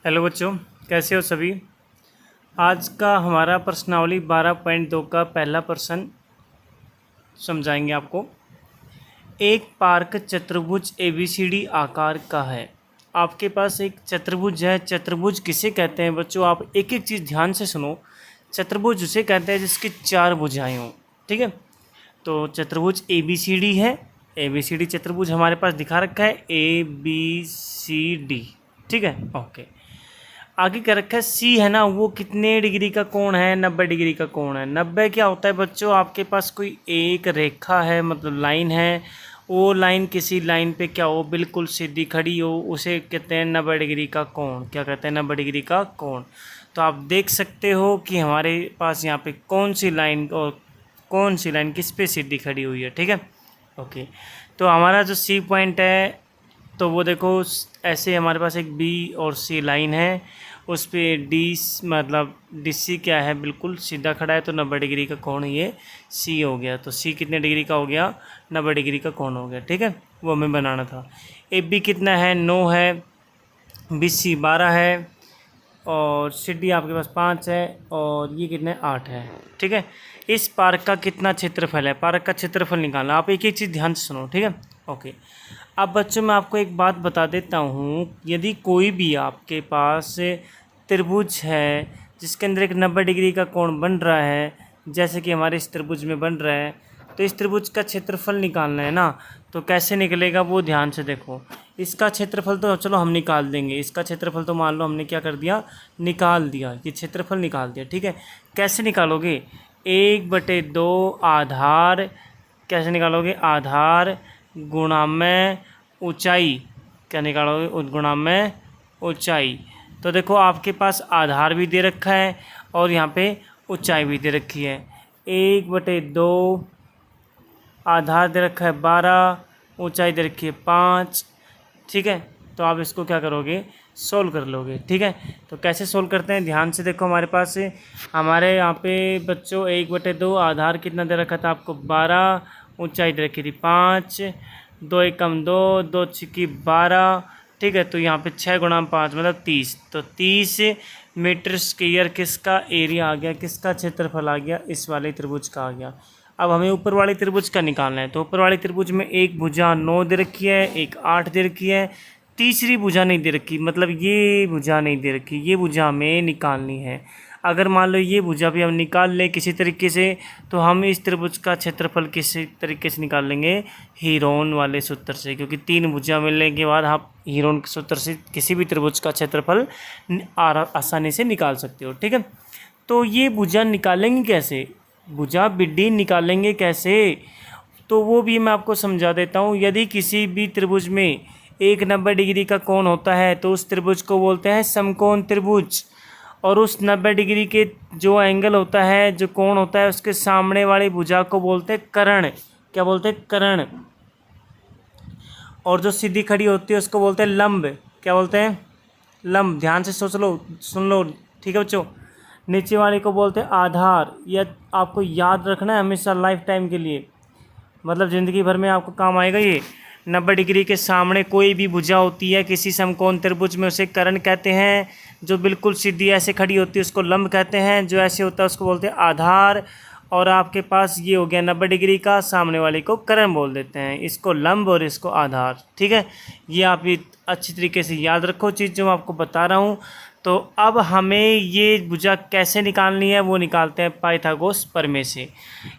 Hello बच्चों, कैसे हो सभी। आज का हमारा प्रश्नावली 12.2 का पहला प्रश्न समझाएंगे आपको। एक पार्क चतुर्भुज ABCD आकार का है। आपके पास एक चतुर्भुज है। चतुर्भुज किसे कहते हैं बच्चों, आप एक एक चीज़ ध्यान से सुनो। चतुर्भुज उसे कहते हैं जिसकी 4 भुजाएं हों, ठीक है। तो चतुर्भुज ABCD है। ABCD चतुर्भुज हमारे पास दिखा रखा है ABCD, ठीक है। ओके, आगे क्या रखा है C है ना, वो कितने डिग्री का कोण है, 90 डिग्री का कोण है। 90 क्या होता है बच्चों, आपके पास कोई एक रेखा है, मतलब लाइन है, वो लाइन किसी लाइन पे क्या हो, बिल्कुल सीधी खड़ी हो, उसे कहते हैं 90 डिग्री का कोण। क्या कहते हैं, 90 डिग्री का कोण। तो आप देख सकते हो कि हमारे पास यहाँ पे कौन सी लाइन और कौन सी लाइन किस पे सीधी खड़ी हुई है, ठीक है। ओके, तो हमारा जो C पॉइंट है, तो वो देखो ऐसे हमारे पास एक B और C लाइन है, उस पर मतलब DC क्या है, बिल्कुल सीधा खड़ा है, तो 90 डिग्री का कोण ये C हो गया। तो C कितने डिग्री का हो गया, 90 डिग्री का कोण हो गया, ठीक है। वो हमें बनाना था। AB कितना है, 9 है, BC 12 है, और CD आपके पास 5 है, और ये कितने 8 है, ठीक है। इस पार्क का कितना क्षेत्रफल है, पार्क का क्षेत्रफल निकालना। आप एक एक चीज़ ध्यान से सुनो, ठीक है। ओके, अब बच्चों मैं आपको एक बात बता देता हूँ। यदि कोई भी आपके पास त्रिभुज है जिसके अंदर एक 90 डिग्री का कोण बन रहा है, जैसे कि हमारे इस त्रिभुज में बन रहा है, तो इस त्रिभुज का क्षेत्रफल निकालना है ना। तो कैसे निकलेगा वो ध्यान से देखो। इसका क्षेत्रफल तो चलो हम निकाल देंगे, इसका क्षेत्रफल तो मान लो हमने क्या कर दिया, निकाल दिया, ये क्षेत्रफल निकाल दिया, ठीक है। कैसे निकालोगे, 1/2 आधार, कैसे निकालोगे, आधार गुणा में ऊंचाई, क्या निकालोगे, गुणा में ऊंचाई। तो देखो आपके पास आधार भी दे रखा है और यहाँ पे ऊंचाई भी दे रखी है। 1/2 आधार दे रखा है 12, ऊंचाई दे रखी है 5, ठीक है। तो आप इसको क्या करोगे, सोल्व कर लोगे, ठीक है। तो कैसे सोल्व करते हैं, ध्यान से देखो। हमारे यहाँ पे बच्चों 1/2 आधार कितना दे रखा था आपको, 12, ऊंचाई दे रखी थी 5, 2 एकम 2, 2 छिकी 12, ठीक है। तो यहाँ पे 6 गुणा 5 मतलब 30। तो 30 मीटर स्क्वायर किसका एरिया आ गया, किसका क्षेत्रफल आ गया, इस वाले त्रिभुज का आ गया। अब हमें ऊपर वाले त्रिभुज का निकालना है। तो ऊपर वाले त्रिभुज में एक भुजा 9 दे रखी है, एक 8 दे रखी है, तीसरी भुजा नहीं दे रखी, मतलब ये भुजा नहीं दे रखी, ये भुजा हमें निकालनी है। अगर मान लो ये भुजा भी हम निकाल लें किसी तरीके से, तो हम इस त्रिभुज का क्षेत्रफल किसी तरीके से निकाल लेंगे, हीरोन वाले सूत्र से, क्योंकि 3 भुजा मिलने के बाद आप हीरोन के सूत्र से किसी भी त्रिभुज का क्षेत्रफल आसानी से निकाल सकते हो, ठीक है। तो ये भुजा निकालेंगे कैसे, भुजा बिड्डी निकालेंगे कैसे, तो वो भी मैं आपको समझा देता हूँ। यदि किसी भी त्रिभुज में एक 90 डिग्री का कोण होता है तो उस त्रिभुज को बोलते हैं समकोण त्रिभुज, और उस 90 डिग्री के जो एंगल होता है, जो कोण होता है, उसके सामने वाली भुजा को बोलते हैं कर्ण। क्या बोलते हैं, कर्ण। और जो सीधी खड़ी होती है उसको बोलते हैं लंब। क्या बोलते हैं, लंब। ध्यान से सोच लो, सुन लो, ठीक है बच्चों। नीचे वाले को बोलते हैं आधार। यह आपको याद रखना है हमेशा, लाइफ टाइम के लिए, मतलब ज़िंदगी भर में आपको काम आएगा ये। 90 डिग्री के सामने कोई भी भुजा होती है किसी समकोण त्रिभुज में, उसे कर्ण कहते हैं। जो बिल्कुल सीधी ऐसे खड़ी होती है उसको लंब कहते हैं, जो ऐसे होता है उसको बोलते हैं आधार। और आपके पास ये हो गया 90 डिग्री का, सामने वाले को कर्ण बोल देते हैं, इसको लंब और इसको आधार, ठीक है। ये आप ये अच्छी तरीके से याद रखो चीज़ जो मैं आपको बता रहा हूँ। तो अब हमें ये भुजा कैसे निकालनी है, वो निकालते हैं पाइथागोरस प्रमेय से।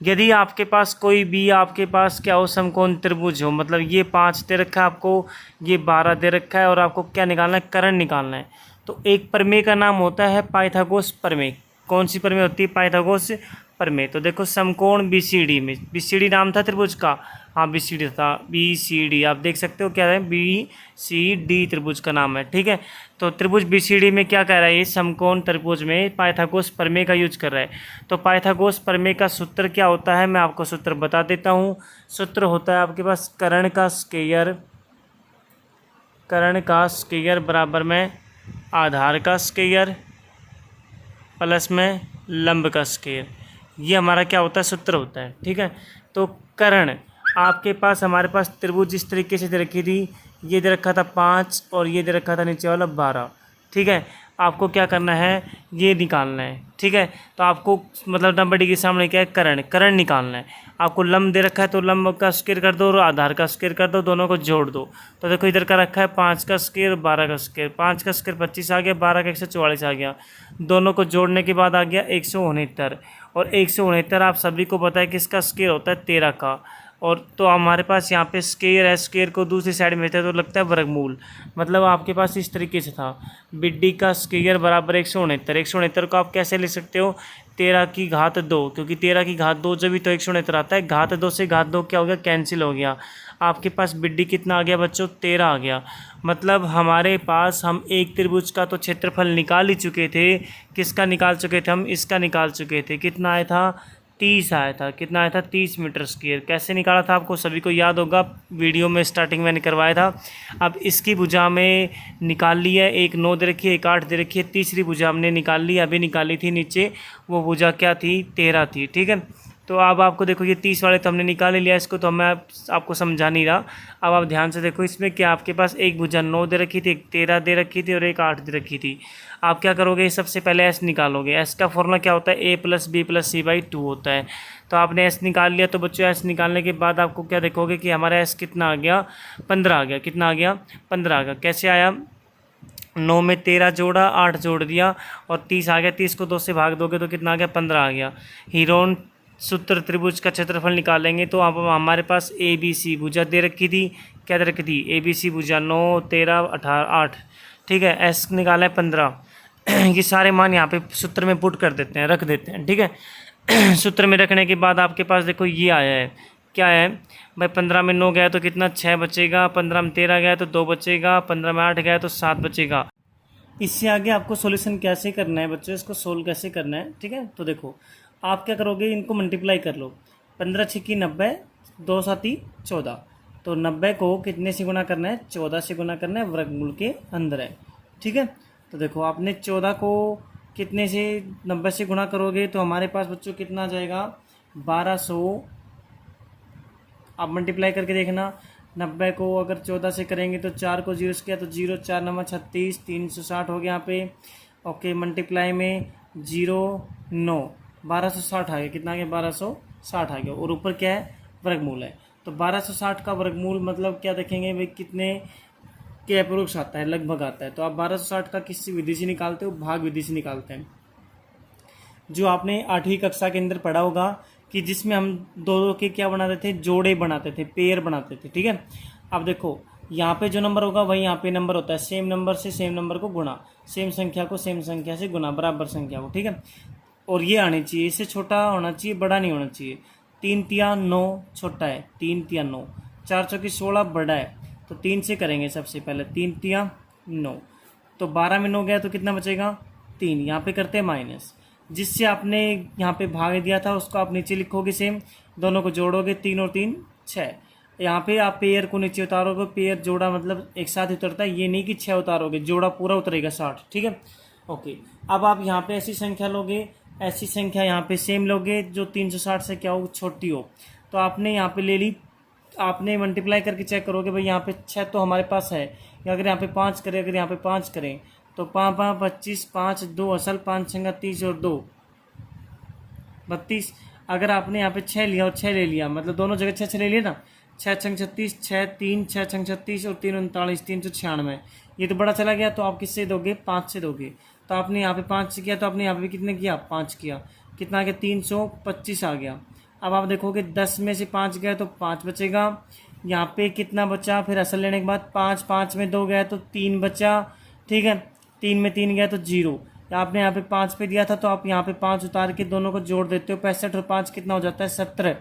यदि आपके पास कोई भी आपके पास क्या हो, समकोण त्रिभुज हो, मतलब ये 5 दे रखा है आपको, ये 12 दे रखा है, और आपको क्या निकालना है, कर्ण निकालना है। तो एक प्रमेय का नाम होता है पाइथागोरस प्रमेय। कौन सी प्रमेय होती है, पाइथागोरस प्रमेय। तो देखो समकोण BCD में, BCD नाम था त्रिभुज का, हाँ BCD था, BCD आप देख सकते हो क्या है, BCD त्रिभुज का नाम है, ठीक है। तो त्रिभुज BCD में क्या कह रहा है, ये समकोण त्रिभुज में पाइथागोरस प्रमेय का यूज कर रहा है। तो पाइथागोरस प्रमेय का सूत्र क्या होता है, मैं आपको सूत्र बता देता हूँ। सूत्र होता है आपके पास कर्ण का स्क्वायर बराबर में आधार का स्क्वायर प्लस में लंब का स्क्वायर। ये हमारा क्या होता है, सूत्र होता है, ठीक है। तो कर्ण आपके पास, हमारे पास त्रिभुज इस तरीके से दे रखी थी, ये दे रखा था 5 और ये दे रखा था नीचे वाला 12, ठीक है। आपको क्या करना है, ये निकालना है, ठीक है। तो आपको मतलब 90 डिग्री सामने क्या है, करण निकालना है। आपको लंब दे रखा है तो लंब का स्क्वायर कर दो और आधार का स्क्वायर कर दो, दोनों को जोड़ दो। तो देखो इधर का रखा है 5 का स्क्वायर 12 का स्क्वायर, 5 का स्क्वायर 25 आ गया, 12 का 144 आ गया। दोनों को जोड़ने के बाद आ गया 169, और 169 आप सभी को पता है किसका स्क्वायर होता है, 13 का। और तो हमारे पास यहाँ पे स्क्वायर है, स्क्वायर को दूसरी साइड में लेते हैं तो लगता है वर्गमूल। मतलब आपके पास इस तरीके से था, बिड्डी का स्क्वायर बराबर 169। 169 को आप कैसे लिख सकते हो, 13 की घात 2, क्योंकि 13 की घात 2 जब भी तो 169 आता है। घात 2 से घात 2 क्या हो गया, कैंसिल हो गया। आपके पास बिड्डी कितना आ गया बच्चों, 13 आ गया। मतलब हमारे पास हम एक त्रिभुज का तो क्षेत्रफल निकाल ही चुके थे। किसका निकाल चुके थे हम, इसका निकाल चुके थे। कितना आया था, 30 आया था। कितना आया था, 30 मीटर स्क्वायर। कैसे निकाला था आपको सभी को याद होगा, वीडियो में स्टार्टिंग मैंने करवाया था। अब इसकी भुजा में निकाल ली है, एक 9 दे रखी है, एक 8 दे रखी है। तीसरी भुजा हमने निकाल ली, अभी निकाली थी नीचे, वो भुजा क्या थी, 13 थी, ठीक है। तो अब आपको देखो ये 30 वाले तो हमने निकाल ही लिया, इसको तो मैं आपको समझा नहीं रहा। अब आप ध्यान से देखो, इसमें क्या आपके पास एक भुजा 9 दे रखी थी, एक 13 दे रखी थी और एक 8 दे रखी थी। आप क्या करोगे, सबसे पहले एस निकालोगे। एस का फॉर्मूला क्या होता है, a plus b plus c by 2 होता है। तो आपने एस निकाल लिया। तो बच्चों एस निकालने के बाद आपको क्या देखोगे कि हमारा एस कितना आ गया, 15 आ गया। कितना आ गया, 15 आ गया। कैसे आया, 9 में 13 जोड़ा, 8 जोड़ दिया और 30 आ गया। 30 को 2 से भाग दोगे तो कितना आ गया, 15 आ गया। हीरोन सूत्र त्रिभुज का क्षेत्रफल निकालेंगे तो अब हमारे पास ए बी सी भुजा दे रखी थी। क्या दे रखी थी, ए बी सी भुजा 9 13 18 8, ठीक है। एस निकाला है 15। ये सारे मान यहाँ पे सूत्र में पुट कर देते हैं, रख देते हैं, ठीक है। सूत्र में रखने के बाद आपके पास देखो ये आया है, क्या है भाई, 15 में 9 गया तो कितना, 6 बचेगा। 15 में 13 गया तो 2 बचेगा। 15 में 8 गया तो 7 बचेगा। इससे आगे आपको सॉल्यूशन कैसे करना है बच्चों, इसको सोल्व कैसे करना है, ठीक है। तो देखो आप क्या करोगे, इनको मल्टीप्लाई कर लो। 15 छिक्की 90, 2 साती 14। तो 90 को कितने से गुना करना है, 14 से गुना करना है, वर्गमूल के अंदर है, ठीक है। तो देखो आपने 14 को कितने से 90 से गुना करोगे तो हमारे पास बच्चों कितना आ जाएगा, 1200। आप मल्टीप्लाई करके देखना, 90 को अगर 14 से करेंगे तो 4 को 0 से किया तो 0, 4 9 36, 360 हो गया यहाँ पे। ओके, मल्टीप्लाई में 0 9, 1260 आ गया। कितना आ गया, 1260 आ गया। और ऊपर क्या है, वर्गमूल है। तो 1260 का वर्गमूल मतलब क्या देखेंगे भाई, कितने के अप्रोक्स आता है, लगभग आता है। तो आप 1260 का किसी विधि से निकालते हो, भाग विधि से निकालते हैं, जो आपने 8वीं कक्षा के अंदर पढ़ा होगा कि जिसमें हम दो के क्या बनाते थे, जोड़े बनाते थे, पेयर बनाते थे, ठीक है। अब देखो यहाँ पे जो नंबर होगा वही यहाँ पे नंबर होता है, सेम नंबर से सेम नंबर को गुणा, सेम संख्या को सेम संख्या से गुणा, बराबर संख्या को, ठीक है। और ये आनी चाहिए, इससे छोटा होना चाहिए, बड़ा नहीं होना चाहिए। 3 तिया 9 छोटा है, 3 तिया 9, 4 चौकी 16 बड़ा है। तो 3 से करेंगे सबसे पहले, 3 तिया 9, तो 12 में 9 गया तो कितना बचेगा, 3। यहाँ पे करते हैं माइनस, जिससे आपने यहाँ पे भाग दिया था उसको आप नीचे लिखोगे सेम, दोनों को जोड़ोगे, 3 और 3 6। यहाँ पे आप पेयर को नीचे उतारोगे, पेयर जोड़ा मतलब एक साथ उतरता है, ये नहीं कि 6 उतारोगे, जोड़ा पूरा उतरेगा 60, ठीक है। ओके, अब आप यहाँ पे ऐसी संख्या लोगे, ऐसी संख्या यहाँ पे सेम लोगे जो 360 से क्या हो, छोटी हो। तो आपने यहाँ पे ले ली, आपने मल्टीप्लाई करके चेक करोगे भाई, यहाँ पे 6 तो हमारे पास है, अगर यहाँ पे 5 करें, अगर यहाँ पे 5 करें तो 5 5 25, 5 2 असल, 5 छंगा 30 और 2 32। अगर आपने यहाँ पे 6 लिया और 6 ले लिया, मतलब दोनों जगह 6 6 ले लिया ना, 6 छंग 36, 6 3 6 छंग 36 और 3 39, 396। ये तो बड़ा चला गया, तो आप किससे दोगे, 5 से दोगे। तो आपने यहाँ पे 5 से किया, तो आपने यहाँ पे कितने किया, 5 किया। कितना आ गया, 325 आ गया। अब आप देखोगे 10 में से 5 गया तो 5 बचेगा। यहाँ पे कितना बचा, फिर असल लेने के बाद 5, 5 में 2 गया तो 3 बचा, ठीक है। 3 में 3 गया तो 0। आपने यहाँ पे 5 पे दिया था तो आप यहाँ पे 5 उतार के दोनों को जोड़ देते हो, 65 और 5 कितना हो जाता है, 17।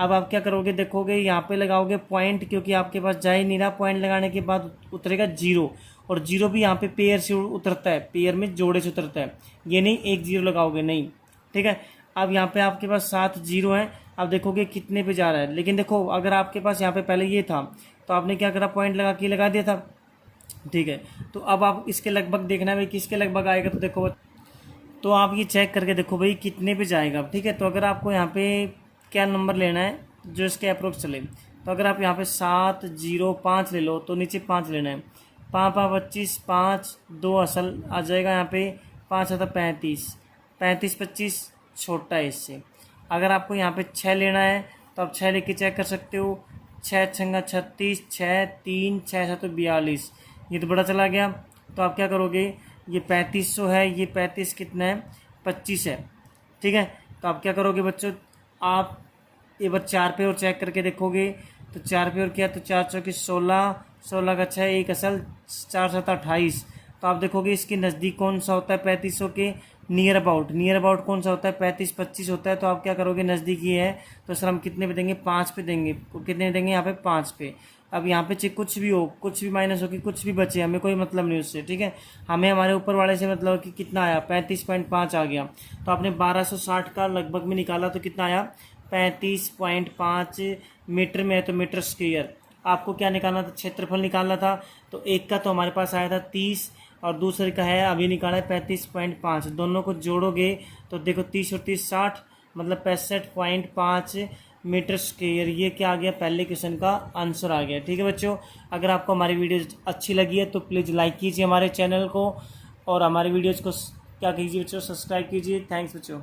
अब आप क्या करोगे, देखोगे यहाँ पे लगाओगे पॉइंट, क्योंकि आपके पास जा ही नहीं रहा। पॉइंट लगाने के बाद उतरेगा 0, और 0 भी यहाँ पे पेयर से उतरता है, पेयर में जोड़े से उतरता है, ये नहीं 1 0 लगाओगे, नहीं, ठीक है। अब यहाँ पे आपके पास 7 0 हैं। अब देखोगे कितने पे जा रहा है, लेकिन देखो अगर आपके पास यहाँ पे पहले ये था तो आपने क्या करा, पॉइंट लगा दिया था, ठीक है। तो अब आप इसके लगभग देखना भाई किसके लगभग आएगा, तो देखो, तो आप ये चेक करके देखो भाई कितने पे जाएगा, ठीक है। तो अगर आपको यहाँ पे क्या नंबर लेना है जो इसके अप्रोक्स चले, तो अगर आप यहाँ पे 7 0 5 ले लो तो नीचे 5 लेना है, 5 5 25, 5 2 असल आ जाएगा यहाँ पे, 5 आता 35, 35 25 छोटा है इससे। अगर आपको यहाँ पे 6 लेना है तो आप 6 लेके चेक कर सकते हो। 6 छंगा 36, 6 3 6 7 42, ये तो बड़ा चला गया। तो आप क्या करोगे, ये 3500 है, ये 35 कितना है 25 है, ठीक है। तो आप क्या करोगे बच्चों, आप एक बार 4 पे और चेक करके देखोगे। तो 4 पे और किया तो 4 चौके 16, 16 का 6 एक असल, 4 7 28। तो आप देखोगे इसके नज़दीक कौन सा होता है 3500 के, नियर अबाउट कौन सा होता है 35 25 होता है। तो आप क्या करोगे, नज़दीक ये है तो सर हम कितने पे देंगे, 5 पे देंगे। कितने देंगे यहाँ पे 5 पे। अब यहाँ पे चाहे कुछ भी हो, कुछ भी माइनस हो कि कुछ भी बचे, हमें कोई मतलब नहीं उससे, ठीक है। हमें हमारे ऊपर वाले से मतलब कि कितना आया 35.5 आ गया। तो आपने 1260 का लगभग में निकाला तो कितना आया 35.5 मीटर में है, तो मीटर स्क्वायर। आपको क्या निकालना था, क्षेत्रफल निकालना था। तो एक का तो हमारे पास आया था 30 और दूसरे का है अभी निकाला है 35.5। दोनों को जोड़ोगे तो देखो 30 और 30 60, मतलब 65.5 मीटर स्क्वायर। ये क्या आ गया, पहले क्वेश्चन का आंसर आ गया, ठीक है बच्चों। अगर आपको हमारी वीडियो अच्छी लगी है तो प्लीज़ लाइक कीजिए हमारे चैनल को, और हमारे वीडियोज़ को क्या कीजिए बच्चों, सब्सक्राइब कीजिए। थैंक्स बच्चों।